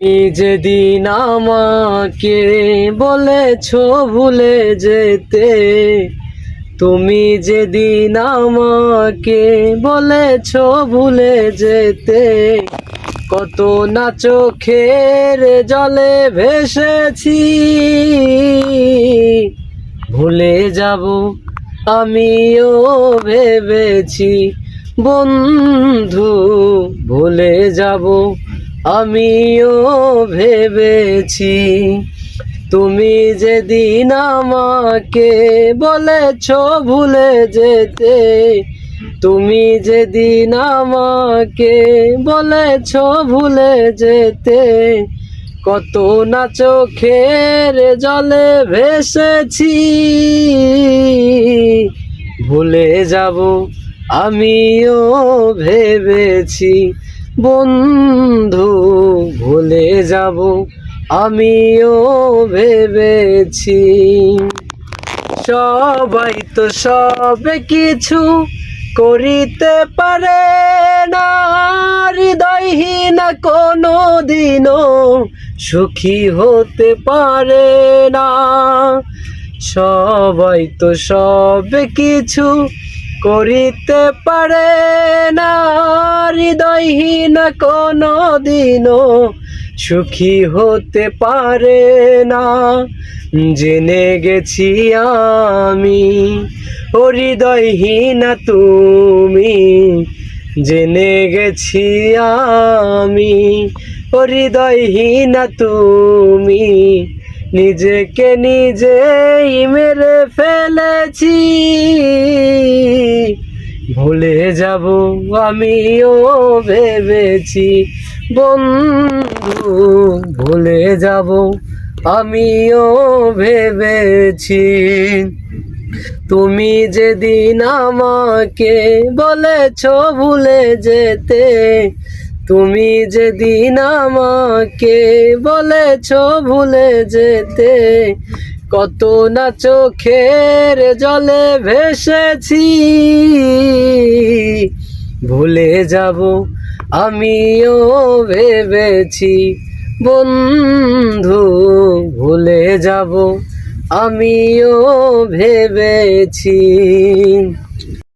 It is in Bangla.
তুমি যেদিন আমাকে বলেছ ভুলে যেতে, তুমি যেদিন আমাকে বলেছ ভুলে যেতে, কত না চোখের জলে ভেসেছি। ভুলে যাব আমিও ভেবেছি বন্ধু, ভুলে যাব আমিও ভেবেছি। তুমি যেদিন আমাকে বলেছ ভুলে যেতে, তুমি যেদিন আমাকে বলেছ ভুলে যেতে, কত না চোখের জলে ভেসেছি। ভুলে যাব আমিও ভেবেছি বন্ধু, ভুলে যাব আমিও ভেবেছি। সবাই তো সব কিছু করিতে পারে না, হৃদয়হীন কোনো দিনও সুখী হতে পারে না। সবাই তো সব কিছু করিতে পারে না, হৃদয়হীন কোনো দিনও সুখী হতে পারে না। জেনে গেছি আমি ও হৃদয়হীন তুমি, জেনে গেছি আমি ও হৃদয়হীন তুমি, নিজেকে নিজেই মেরে ফেলেছি। ভুলে যাব আমিও ভেবেছি বন্ধু, ভুলে যাব আমিও ভেবেছি। তুমি যেদিন আমাকে বলেছ ভুলে যেতে, তুমি যেদিন আমাকে বলেছ ভুলে যেতে, কত না চোখের জলে ভেসেছি। ভুলে যাব আমিও ভেবেছি বন্ধু, ভুলে যাব আমিও ভেবেছি।